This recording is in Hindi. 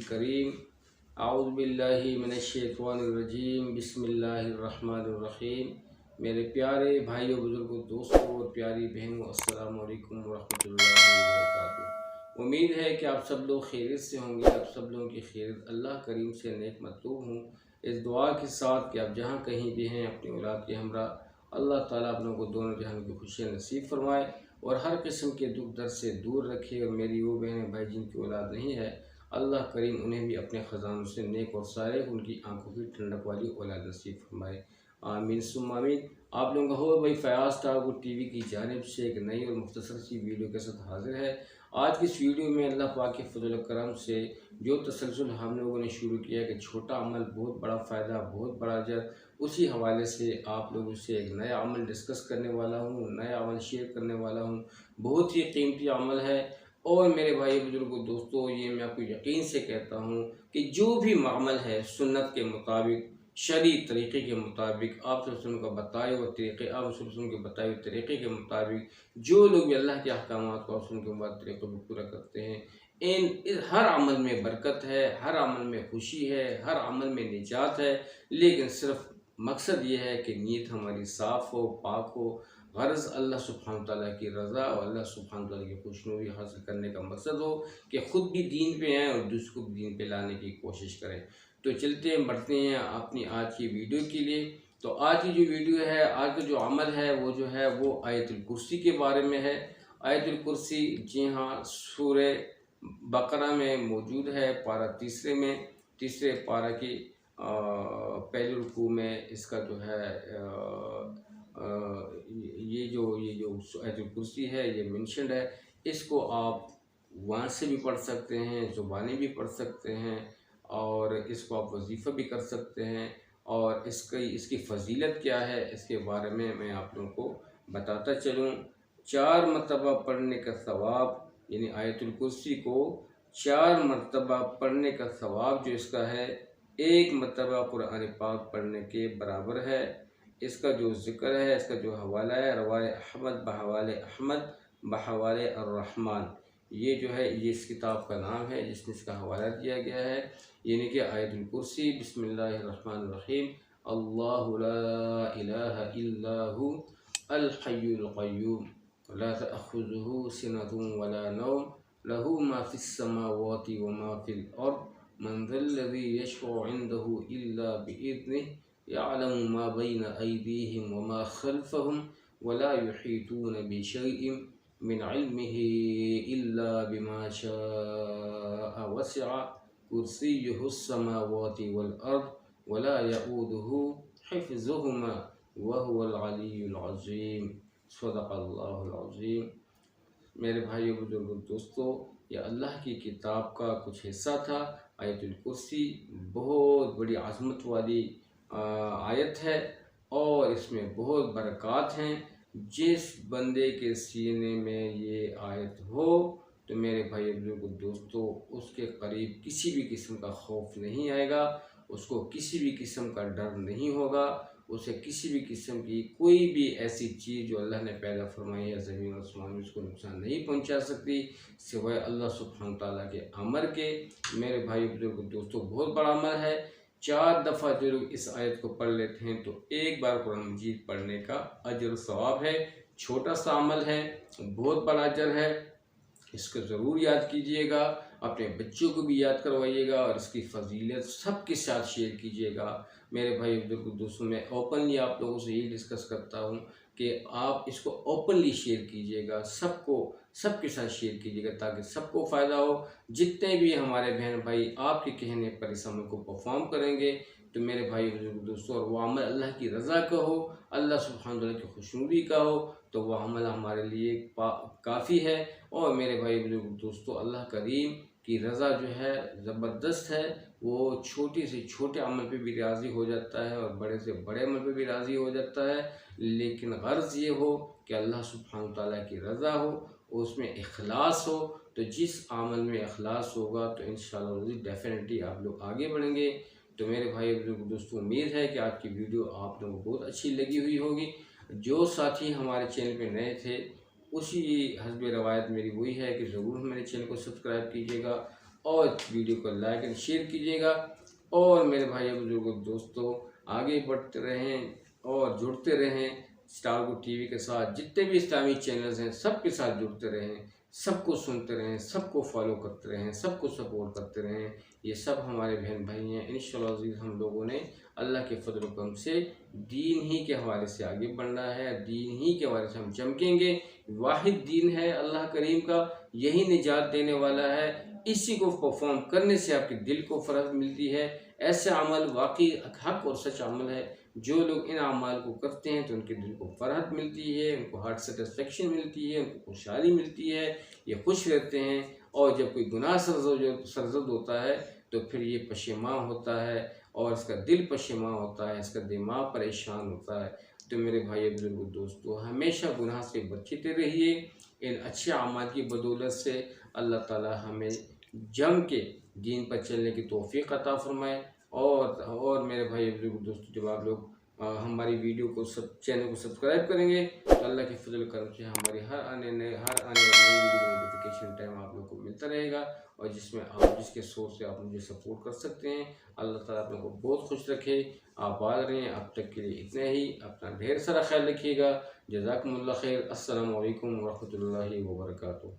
करीम। आऊज़ु बिल्लाहि मिनश्शैतानिर्रजीम। बिस्मिल्लाहिर्रहमानिर्रहीम। मेरे प्यारे भाइयों, बुजुर्गों, दोस्तों और प्यारी बहनों, अस्सलाम वालेकुम वरहमतुल्लाहि वबरकातुहू। उम्मीद है कि आप सब लोग खैरियत से होंगे। आप सब लोगों की खैरियत अल्लाह करीम से नेक मतलूब हूँ, इस दुआ के साथ कि आप जहाँ कहीं भी हैं अपनी औलाद के हमरा अल्लाह ताला आप लोगों को दोनों जहान की खुशियाँ नसीब फरमाए और हर किस्म के दुख दर्द से दूर रखे। और मेरी वो बहनें भाई जिनकी औलाद नहीं है, अल्लाह करीम उन्हें भी अपने ख़जानों से नेक और सारे उनकी आंखों की ठंडक वाली औलाद नसीब फरमाए। आमीन सुम्मा आमीन। आप लोगों का हो भाई फयाज टागो टीवी की जानिब से एक नई और मुख्तसर सी वीडियो के साथ हाजिर है। आज की इस वीडियो में अल्लाह पाक के फजल करम से जो तसलसल हम लोगों ने शुरू किया कि छोटा अमल बहुत बड़ा फ़ायदा, बहुत बड़ा अजर, उसी हवाले से आप लोगों से एक नया अमल डिस्कस करने वाला हूँ, नया अमल शेयर करने वाला हूँ। बहुत ही कीमती अमल है और मेरे भाई बुजुर्गों दोस्तों, ये मैं आपको यकीन से कहता हूँ कि जो भी अमल है सुन्नत के मुताबिक, शरई तरीक़े के मुताबिक, आप रसूल का बताए हुए तरीक़े, आप रसूल के बताए हुए तरीक़े के मुताबिक जो लोग भी अल्लाह के अहकामात को रसूल के तरीक़ों को पूरा करते हैं, हर अमल में बरकत है, हर अमल में खुशी है, हर अमल में निजात है। लेकिन सिर्फ मकसद ये है कि नीयत हमारी साफ़ हो, पाक हो, गर्ज़ अल्लाह सुब्हानहू तआला की रज़ा और अल्लाह सुब्हानहू तआला की खुशनुदी हासिल करने का मकसद हो कि ख़ुद भी दीन पे आएँ और दूसरों को दीन पे लाने की कोशिश करें। तो चलते हैं, बढ़ते हैं अपनी आज की वीडियो के लिए। तो आज की जो वीडियो है, आज का जो अमल है वो जो है वो आयतुल कुर्सी के बारे में है। आयतुल कुर्सी, जी हाँ, सूरे बकरा में मौजूद है, पारा तीसरे में, तीसरे पारा की पहले रुकू में इसका जो है ये जो आयतुल कुर्सी है ये मेंशन्ड है। इसको आप वहाँ से भी पढ़ सकते हैं, ज़ुबानी भी पढ़ सकते हैं और इसको आप वजीफ़ा भी कर सकते हैं। और इसकी फ़जीलत क्या है इसके बारे में मैं आप लोगों को बताता चलूँ। 4 मरतबा पढ़ने का सवाब, यानी आयतुल कुर्सी को 4 मरतबा पढ़ने का सवाब जो इसका है 1 मरतबा कुरान पाक पढ़ने के बराबर है। इसका जो ज़िक्र है, इसका जो हवाला है, रवाए अहमद बहवाले अर्रहमान, ये जो है ये इस किताब का नाम है जिसमें इसका हवाला दिया गया है। यानी कि आयतुल कुर्सी, बिस्मिल्लाहिर्रहमानिर्रहीम, अल्लाहु ला इलाहा इल्ला हु अल हय्युल क़य्यूम ला तअख़ुज़ुहु सिनतुन वला नौम लहू मा फ़िस समावाति व मा फ़िल अर्ज़ मन ज़ल्लज़ी यशफ़अउ इंदहु इल्ला बिइज़्निहि यअलमु मा बैन अयदीहिम व मा ख़ल्फ़हुम वला युहीतून बिशैइन मिन इल्मिही इल्ला बिमा शाअ वसिअ कुर्सियुहुस समावाति वल अर्ज़ वला यऊदुहु हिफ़्ज़ुहुमा व हुवल अलिय्युल अज़ीम। सदक़ल्लाहुल अज़ीम। मेरे भाइयों, बुजुर्गों, दोस्तों, यह अल्लाह की किताब का कुछ हिस्सा था। आयतुल कुर्सी बहुत बड़ी आज़मत वाली आयत है और इसमें बहुत बरक़ात हैं। जिस बंदे के सीने में ये आयत हो तो मेरे भाई बुजुर्गों दोस्तों, उसके करीब किसी भी किस्म का खौफ नहीं आएगा, उसको किसी भी किस्म का डर नहीं होगा, उसे किसी भी किस्म की कोई भी ऐसी चीज़ जो अल्लाह ने पैदा फरमाई है ज़मीन और आसमान में उसको नुकसान नहीं पहुंचा सकती सिवाय अल्लाह सुब्हानहू तआला के अमर के। मेरे भाई बुजुर्गों दोस्तों, बहुत बड़ा अमल है। 4 दफ़ा जो लोग इस आयत को पढ़ लेते हैं तो एक बार कुरान मजीद पढ़ने का अजर सवाब है। छोटा सा अमल है, बहुत बड़ा अजर है। इसको ज़रूर याद कीजिएगा, अपने बच्चों को भी याद करवाइएगा और इसकी फ़जीलत सबके साथ शेयर कीजिएगा। मेरे भाई बुजुर्ग दोस्तों, मैं ओपनली आप लोगों से यही डिस्कस करता हूँ कि आप इसको ओपनली शेयर कीजिएगा, सबके साथ शेयर कीजिएगा ताकि सबको फ़ायदा हो। जितने भी हमारे बहन भाई आपके कहने पर इस अमल को परफॉर्म करेंगे तो मेरे भाई बुजुर्ग दोस्तों, और वो अमल अल्लाह की रज़ा का हो, अल्लाह सुब्हानहू तआला की खुशनुदी का हो, तो वह अमल हमारे लिए काफ़ी है। और मेरे भाई बुजुर्ग दोस्तों, अल्लाह करीम की रज़ा जो है ज़बरदस्त है। वो छोटे से छोटे अमल पे भी राज़ी हो जाता है और बड़े से बड़े अमल पे भी राज़ी हो जाता है। लेकिन गर्ज़ ये हो कि अल्लाह सुब्हानहू तआला की रज़ा हो, उसमें इखलास हो। तो जिस अमल में इखलास होगा तो इंशाअल्लाह डेफिनेटली आप लोग आगे बढ़ेंगे। तो मेरे भाई बुजुर्ग दोस्तों, उम्मीद है कि आपकी वीडियो आप लोगों को बहुत अच्छी लगी हुई होगी। जो साथी हमारे चैनल पे नए थे, उसी हस्ब रवायत मेरी वही है कि ज़रूर मेरे चैनल को सब्सक्राइब कीजिएगा और वीडियो को लाइक एंड शेयर कीजिएगा। और मेरे भाई बुजुर्गों दोस्तों, आगे बढ़ते रहें और जुड़ते रहें स्टार ग्रुप टीवी के साथ। जितने भी इस्लामी चैनल्स हैं सबके साथ जुड़ते रहें, सबको सुनते रहें, सबको फॉलो करते रहें, सबको सपोर्ट करते रहें। ये सब हमारे बहन भाई हैं। इंशाअल्लाह अज़ीज़ हम लोगों ने अल्लाह के फजल करम से दीन ही के हवाले से आगे बढ़ना है, दीन ही के हवाले से हम चमकेंगे। वाहिद दीन है अल्लाह करीम का, यही निजात देने वाला है। इसी को परफॉर्म करने से आपके दिल को फ़रहत मिलती है। ऐसे अमल वाकई हक और सच अमल है। जो लोग इन अमाल को करते हैं तो उनके दिल को फ़रहत मिलती है, उनको हार्ट सेटिस्फेक्शन मिलती है, उनको खुशहाली मिलती है, ये खुश रहते हैं। और जब कोई गुनाह सरजद होता है तो फिर ये पशेमा होता है और इसका दिल पशेमा होता है, इसका दिमाग परेशान होता है। तो मेरे भाई बुजुर्ग दोस्तों, हमेशा गुनाह से बचते रहिए। इन अच्छे अमाल की बदौलत से अल्लाह ताला हमें जम के दीन पर चलने की तौफीक अता फरमाए। और मेरे भाई बुजुर्ग दोस्तों, जब आप लोग हमारी वीडियो को चैनल को सब्सक्राइब करेंगे तो अल्लाह के फजल करम से हमारी हर आने वाली नई वीडियो का नोटिफिकेशन टाइम आप लोग को मिलता रहेगा। और जिसमें आप जिसके सोर्स से आप मुझे सपोर्ट कर सकते हैं। अल्लाह ताला आप लोगों को बहुत खुश रखे, आबाद रहें। अब तक के लिए इतना ही। अपना ढेर सारा ख्याल रखिएगा। जज़ाकुमुल्लाह खैर। अस्सलामु अलैकुम वरहमतुल्लाहि वबरकातुहू।